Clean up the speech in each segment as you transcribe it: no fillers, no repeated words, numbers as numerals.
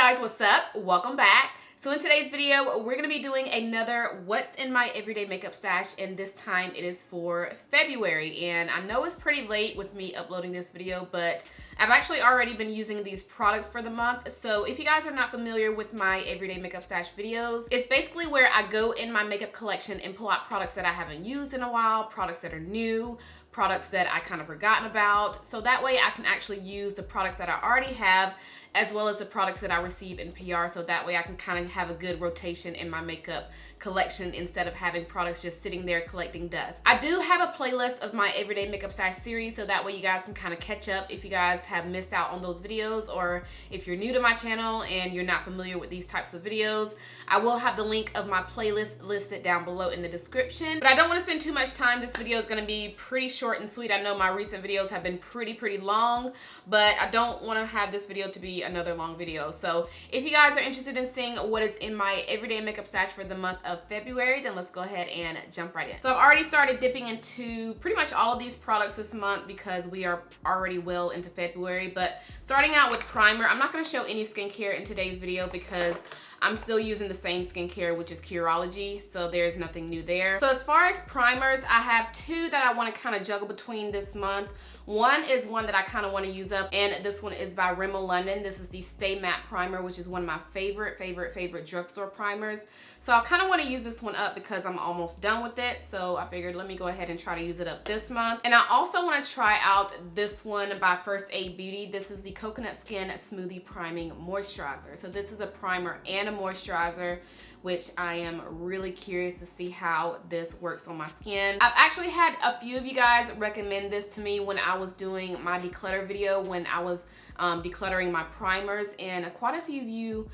guys, what's up? Welcome back. So in today's video, we're going to be doing another what's in my everyday makeup stash, and this time it is for February. And I know it's pretty late with me uploading this video, but I've actually already been using these products for the month. So if you guys are not familiar with my everyday makeup stash videos, it's basically where I go in my makeup collection and pull out products that I haven't used in a while, products that are new, products that I kind of forgotten about. So that way I can actually use the products that I already have as well as the products that I receive in PR, so that way I can kind of have a good rotation in my makeup collection instead of having products just sitting there collecting dust. I do have a playlist of my everyday makeup stash series, so that way you guys can kind of catch up if you guys have missed out on those videos, or if you're new to my channel and you're not familiar with these types of videos. I will have the link of my playlist listed down below in the description. But I don't want to spend too much time. This video is going to be pretty short and sweet. I know my recent videos have been pretty long, but I don't want to have this video to be another long video. So if you guys are interested in seeing what is in my everyday makeup stash for the month of February, then let's go ahead and jump right in. So I've already started dipping into pretty much all of these products this month because we are already well into February. But starting out with primer, I'm not going to show any skincare in today's video because I'm still using the same skincare, which is Curology, so there's nothing new there. So as far as primers, I have two that I want to kind of juggle between this month. One is one that I kind of want to use up, and this one is by Rimmel London. This is the Stay Matte Primer, which is one of my favorite drugstore primers. So I kind of want to use this one up because I'm almost done with it. So I figured let me go ahead and try to use it up this month. And I also want to try out this one by First Aid Beauty. This is the Coconut Skin Smoothie Priming Moisturizer. So this is a primer and a moisturizer, which I am really curious to see how this works on my skin. I've actually had a few of you guys recommend this to me when I was doing my declutter video, when I was decluttering my primers, and quite a few of you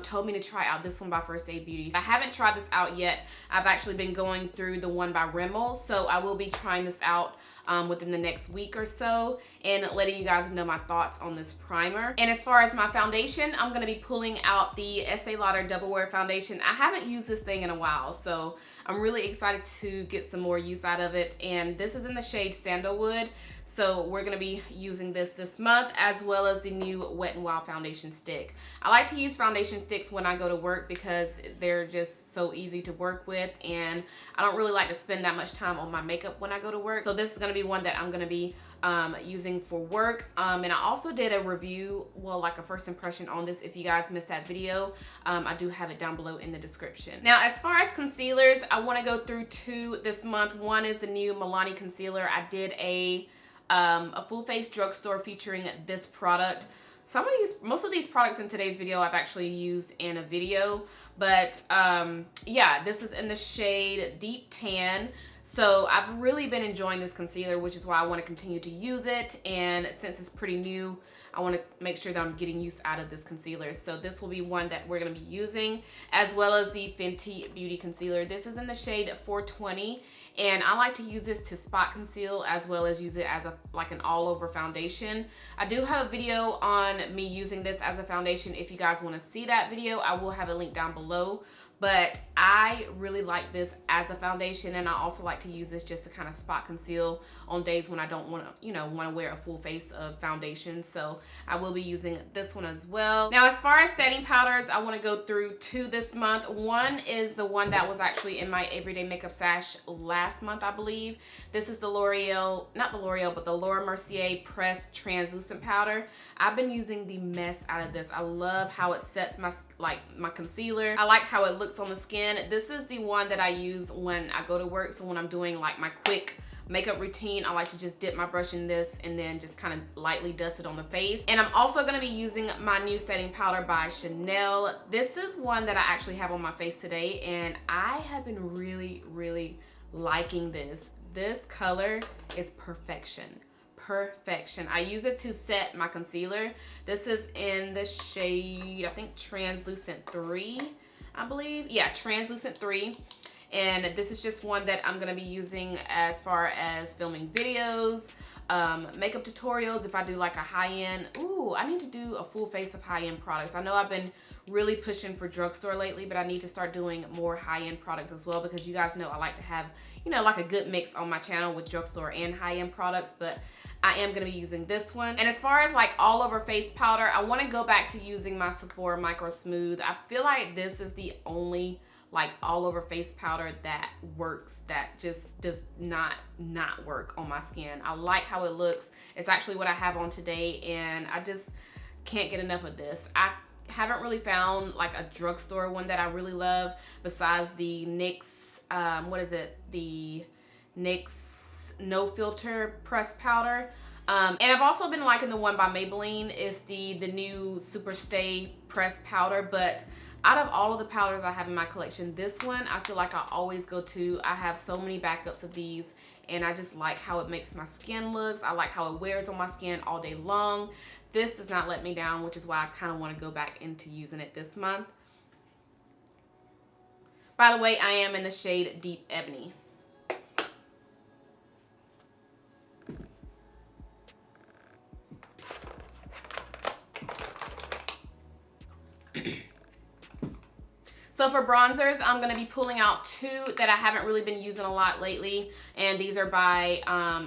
told me to try out this one by First Aid Beauty. I haven't tried this out yet. I've actually been going through the one by Rimmel, so I will be trying this out within the next week or so and letting you guys know my thoughts on this primer. And as far as my foundation, I'm going to be pulling out the Estee Lauder Double Wear Foundation. I haven't used this thing in a while, so I'm really excited to get some more use out of it. And this is in the shade Sandlewood. So we're gonna be using this month, as well as the new Wet n Wild foundation stick. I like to use foundation sticks when I go to work because they're just so easy to work with, and I don't really like to spend that much time on my makeup when I go to work. So this is gonna be one that I'm gonna be using for work. And I also did a review, well, like a first impression on this. If you guys missed that video, I do have it down below in the description. Now, as far as concealers, I wanna go through two this month. One is the new Milani concealer. I did a full face drugstore featuring this product. Most of these products in today's video I've actually used in a video, but yeah, this is in the shade Deep Tan. So I've really been enjoying this concealer, which is why I want to continue to use it. And since it's pretty new, I want to make sure that I'm getting use out of this concealer. So this will be one that we're going to be using, as well as the Fenty Beauty Concealer. This is in the shade 420, and I like to use this to spot conceal as well as use it as like an all-over foundation. I do have a video on me using this as a foundation. If you guys want to see that video, I will have a link down below. But I really like this as a foundation, and I also like to use this just to kind of spot conceal on days when I don't want to, want to wear a full face of foundation. So I will be using this one as well. Now, as far as setting powders, I want to go through two this month. One is the one that was actually in my everyday makeup stash last month, I believe. This is the but the Laura Mercier Pressed Translucent Powder. I've been using the mess out of this. I love how it sets my concealer. I like how it looks on the skin. This is the one that I use when I go to work. So when I'm doing like my quick makeup routine, I like to just dip my brush in this and then just kind of lightly dust it on the face. And I'm also going to be using my new setting powder by Chanel. This is one that I actually have on my face today, and I have been really liking this. This color is perfection. I use it to set my concealer. This is in the shade, I think Translucent 3, I believe. Yeah, Translucent 3. And this is just one that I'm going to be using as far as filming videos, makeup tutorials, if I do like a high-end, ooh, I need to do a full face of high-end products. I know I've been really pushing for drugstore lately, but I need to start doing more high-end products as well, because you guys know I like to have, you know, like a good mix on my channel with drugstore and high-end products. But I am gonna be using this one. And as far as like all over face powder, I wanna go back to using my Sephora Microsmooth. I feel like this is the only like all over face powder that works, that just does not work on my skin. I like how it looks. It's actually what I have on today, and I just can't get enough of this. I haven't really found like a drugstore one that I really love besides the NYX, what is it? The NYX No Filter pressed powder. And I've also been liking the one by Maybelline. It's the new Super Stay pressed powder. But out of all of the powders I have in my collection, this one I feel like I always go to. I have so many backups of these, and I just like how it makes my skin looks. I like how it wears on my skin all day long. This does not let me down, which is why I kind of want to go back into using it this month. By the way, I am in the shade Deep Ebony. So for bronzers, I'm going to be pulling out two that I haven't really been using a lot lately. And these are by,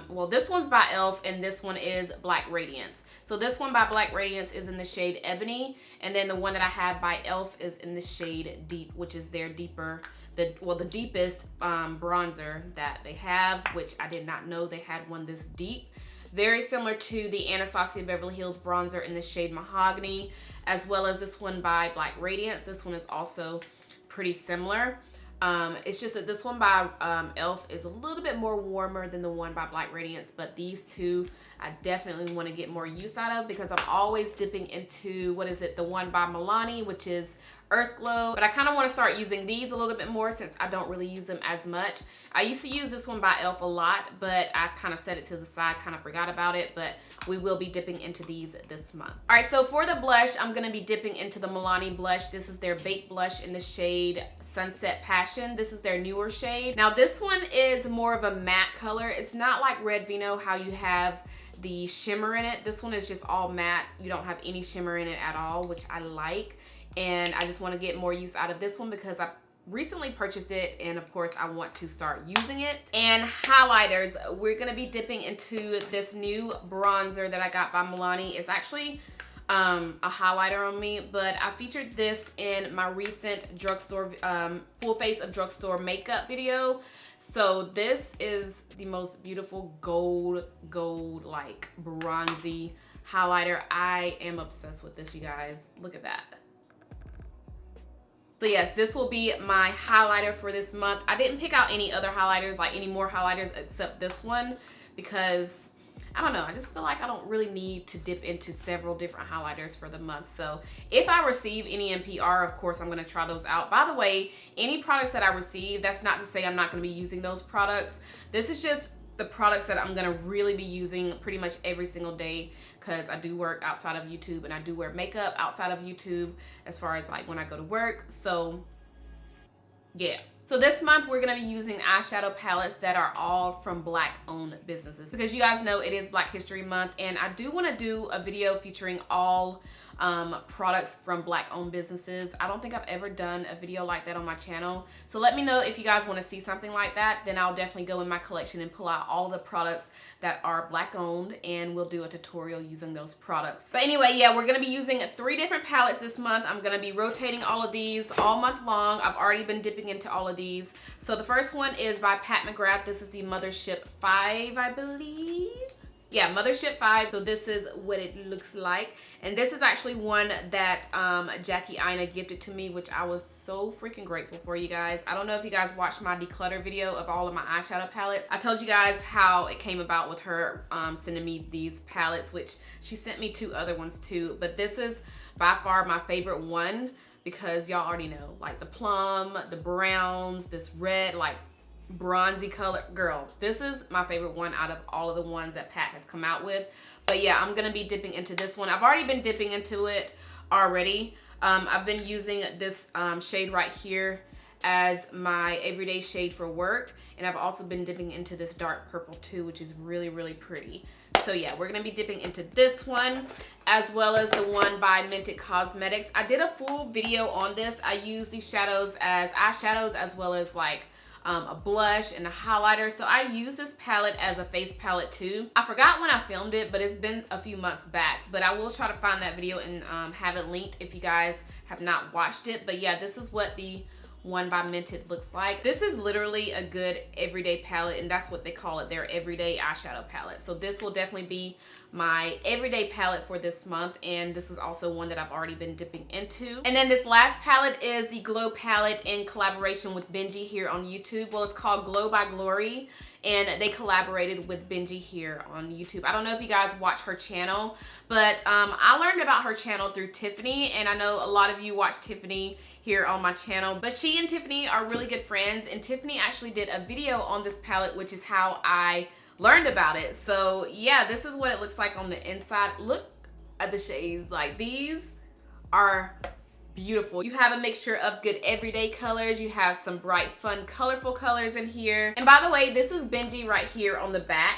well, this one's by e.l.f. and this one is Black Radiance. So this one by Black Radiance is in the shade Ebony. And then the one that I have by e.l.f. is in the shade Deep, which is their deeper, the deepest bronzer that they have, which I did not know they had one this deep. Very similar to the Anastasia Beverly Hills bronzer in the shade Mahogany, as well as this one by Black Radiance. This one is also pretty similar. It's just that this one by e.l.f. is a little bit more warmer than the one by Black Radiance, but these two I definitely want to get more use out of, because I'm always dipping into, what is it, the one by Milani, which is Earth Glow. But I kind of want to start using these a little bit more since I don't really use them as much. I used to use this one by e.l.f. a lot, but I kind of set it to the side, kind of forgot about it, but we will be dipping into these this month. All right, so for the blush, I'm going to be dipping into the Milani blush. This is their Baked Blush in the shade Sunset Passion. This is their newer shade. Now this one is more of a matte color. It's not like Red Vino, how you have the shimmer in it. This one is just all matte. You don't have any shimmer in it at all, which I like. And I just want to get more use out of this one because I recently purchased it, and of course I want to start using it. And highlighters, we're going to be dipping into this new bronzer that I got by Milani. It's actually a highlighter on me, but I featured this in my recent drugstore full face of drugstore makeup video. So this is the most beautiful gold like bronzy highlighter. I am obsessed with this, you guys. Look at that. So yes, this will be my highlighter for this month. I didn't pick out any other highlighters, like any more highlighters except this one, because I don't know, I just feel like I don't really need to dip into several different highlighters for the month. So if I receive any NPR, of course I'm going to try those out. By the way, any products that I receive, that's not to say I'm not going to be using those products. This is just the products that I'm going to really be using pretty much every single day, because I do work outside of YouTube and I do wear makeup outside of YouTube as far as like when I go to work. So yeah. So this month we're going to be using eyeshadow palettes that are all from Black owned businesses, because you guys know it is Black History Month, and I do want to do a video featuring all products from Black owned businesses. I don't think I've ever done a video like that on my channel. So let me know if you guys want to see something like that. Then I'll definitely go in my collection and pull out all of the products that are Black owned, and we'll do a tutorial using those products. But anyway, yeah, we're going to be using 3 different palettes this month. I'm going to be rotating all of these all month long. I've already been dipping into all of these. So the first one is by Pat McGrath. This is the Mothership 5, I believe. Yeah, Mothership 5. So this is what it looks like. And this is actually one that Jackie Ina gifted to me, which I was so freaking grateful for, you guys. I don't know if you guys watched my declutter video of all of my eyeshadow palettes. I told you guys how it came about with her sending me these palettes, which she sent me 2 other ones too. But this is by far my favorite one, because y'all already know, like the plum, the browns, this red, like bronzy color. Girl, this is my favorite one out of all of the ones that Pat has come out with. But yeah, I'm gonna be dipping into this one. I've already been dipping into it already. I've been using this shade right here as my everyday shade for work, and I've also been dipping into this dark purple too, which is really pretty. So yeah, we're gonna be dipping into this one as well as the one by Mented Cosmetics. I did a full video on this. I use these shadows as eyeshadows as well as like a blush and a highlighter. So I use this palette as a face palette too. I forgot when I filmed it, but it's been a few months back. But I will try to find that video and have it linked if you guys have not watched it. But yeah, this is what the one by Mented looks like. This is literally a good everyday palette, and that's what they call it, their everyday eyeshadow palette. So this will definitely be my everyday palette for this month, and this is also one that I've already been dipping into. And then this last palette is the Glow palette in collaboration with Benji here on YouTube. Well, it's called Glow by Glory, and they collaborated with Benji here on YouTube. I don't know if you guys watch her channel, but I learned about her channel through Tiffany, and I know a lot of you watch Tiffany here on my channel, but she and Tiffany are really good friends, and Tiffany actually did a video on this palette, which is how I learned about it. So yeah, this is what it looks like on the inside. Look at the shades, like these are beautiful. You have a mixture of good everyday colors. You have some bright, fun, colorful colors in here. And by the way, this is Benji right here on the back.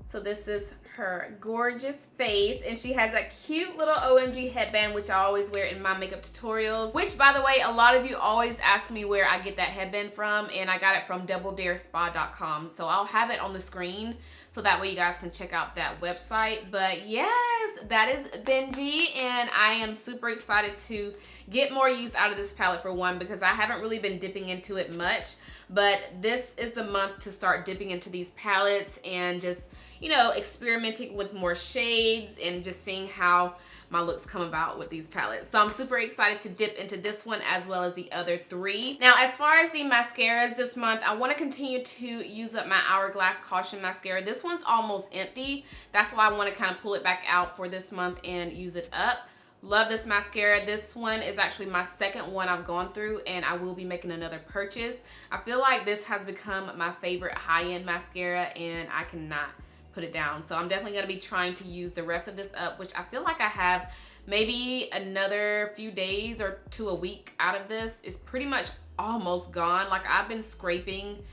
So this is her gorgeous face, and she has a cute little OMG headband, which I always wear in my makeup tutorials, which by the way, a lot of you always ask me where I get that headband from, and I got it from doubledarespa.com. So I'll have it on the screen so that way you guys can check out that website. But yes, that is Benji, and I am super excited to get more use out of this palette, for one, because I haven't really been dipping into it much, but this is the month to start dipping into these palettes and just, you know, experimenting with more shades and just seeing how my looks come about with these palettes. So I'm super excited to dip into this one as well as the other three. Now, as far as the mascaras this month, I want to continue to use up my Hourglass Caution mascara. This one's almost empty. That's why I want to kind of pull it back out for this month and use it up. Love this mascara. This one is actually my second one I've gone through, and I will be making another purchase. I feel like this has become my favorite high-end mascara, and I cannot put it down. So I'm definitely going to be trying to use the rest of this up, which I feel like I have maybe another few days or to a week out of this. It's pretty much almost gone. Like, I've been scraping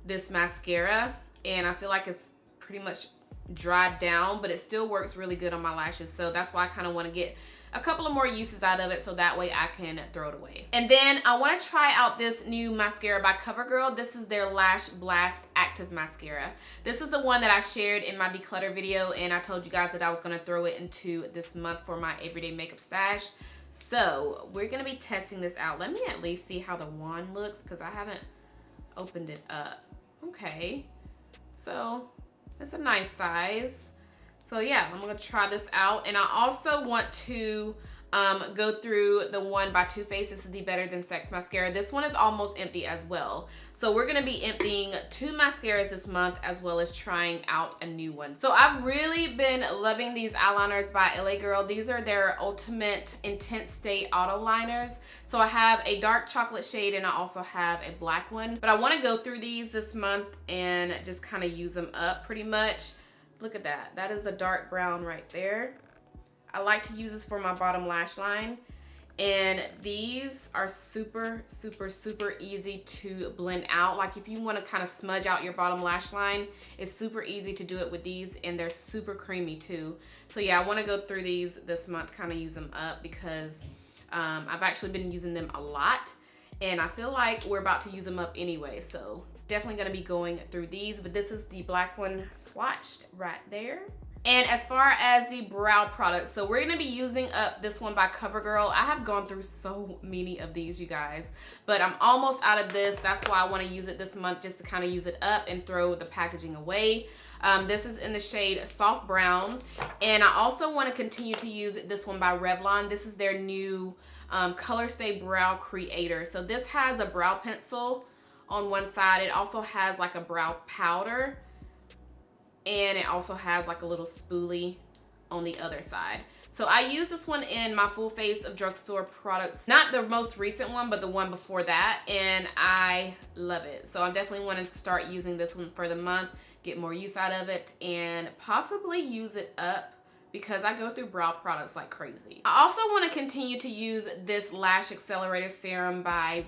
this mascara, and I feel like it's pretty much dried down, but it still works really good on my lashes. So that's why I kind of want to get a couple of more uses out of it so that way I can throw it away. And then I want to try out this new mascara by CoverGirl. This is their Lash Blast Active Mascara. This is the one that I shared in my declutter video, and I told you guys that I was going to throw it into this month for my everyday makeup stash. So we're going to be testing this out. Let me at least see how the wand looks, because I haven't opened it up. Okay, so it's a nice size. So yeah, I'm gonna try this out. And I also want to go through the one by Too Faced. This is the Better Than Sex mascara. This one is almost empty as well. So we're gonna be emptying 2 mascaras this month as well as trying out a new one. So I've really been loving these eyeliners by LA Girl. These are their Ultimate Intense Stay Auto Liners. So I have a dark chocolate shade and I also have a black one. But I wanna go through these this month and just kind of use them up pretty much. Look at that. That is a dark brown right there. I like to use this for my bottom lash line. And these are super, super, super easy to blend out. Like, if you want to kind of smudge out your bottom lash line, it's super easy to do it with these, and they're super creamy too. So yeah, I want to go through these this month, kind of use them up, because I've actually been using them a lot, and I feel like we're about to use them up anyway. So definitely going to be going through these, but this is the black one swatched right there. And as far as the brow products, so we're going to be using up this one by CoverGirl. I have gone through so many of these, you guys, but I'm almost out of this. That's why I want to use it this month, just to kind of use it up and throw the packaging away. This is in the shade Soft Brown, and I also want to continue to use this one by Revlon. This is their new Color Stay Brow Creator. So this has a brow pencil on one side. It also has like a brow powder, and it also has like a little spoolie on the other side. So I use this one in my full face of drugstore products, not the most recent one, but the one before that, and I love it. So I definitely want to start using this one for the month, get more use out of it, and possibly use it up, because I go through brow products like crazy. I also want to continue to use this Lash Accelerator Serum by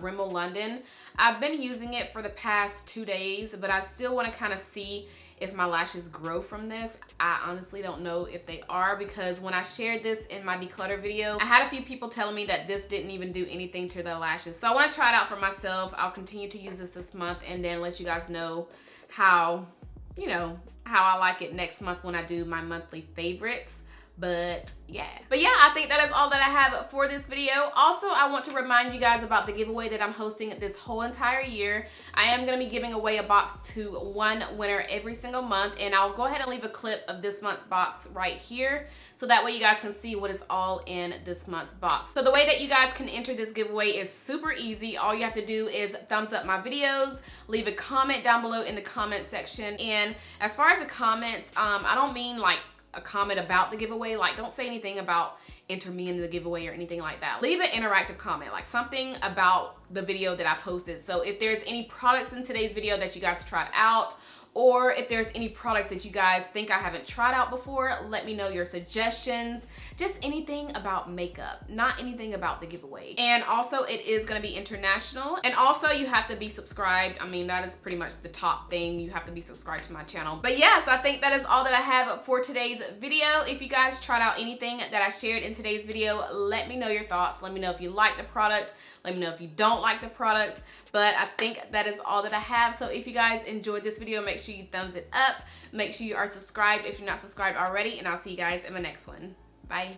Rimmel London. I've been using it for the past 2 days, but I still want to kind of see if my lashes grow from this. I honestly don't know if they are, because when I shared this in my declutter video, I had a few people telling me that this didn't even do anything to their lashes. So I want to try it out for myself. I'll continue to use this month and then let you guys know how, you know, how I like it next month when I do my monthly favorites. But yeah, I think that is all that I have for this video. Also, I want to remind you guys about the giveaway that I'm hosting this whole entire year. I am going to be giving away a box to one winner every single month, and I'll go ahead and leave a clip of this month's box right here, so that way you guys can see what is all in this month's box. So the way that you guys can enter this giveaway is super easy. All you have to do is thumbs up my videos, leave a comment down below in the comment section. And as far as the comments, I don't mean like a comment about the giveaway. Like, don't say anything about enter me in the giveaway or anything like that. Leave an interactive comment, like something about the video that I posted. So if there's any products in today's video that you guys tried out, or if there's any products that you guys think I haven't tried out before, let me know your suggestions. Just anything about makeup, not anything about the giveaway. And also, it is gonna be international. And also, you have to be subscribed. I mean, that is pretty much the top thing. You have to be subscribed to my channel. But yes, I think that is all that I have for today's video. If you guys tried out anything that I shared in today's video, let me know your thoughts. Let me know if you like the product. Let me know if you don't like the product. But I think that is all that I have. So if you guys enjoyed this video, make sure you thumbs it up. Make sure you are subscribed if you're not subscribed already. And I'll see you guys in my next one. Bye.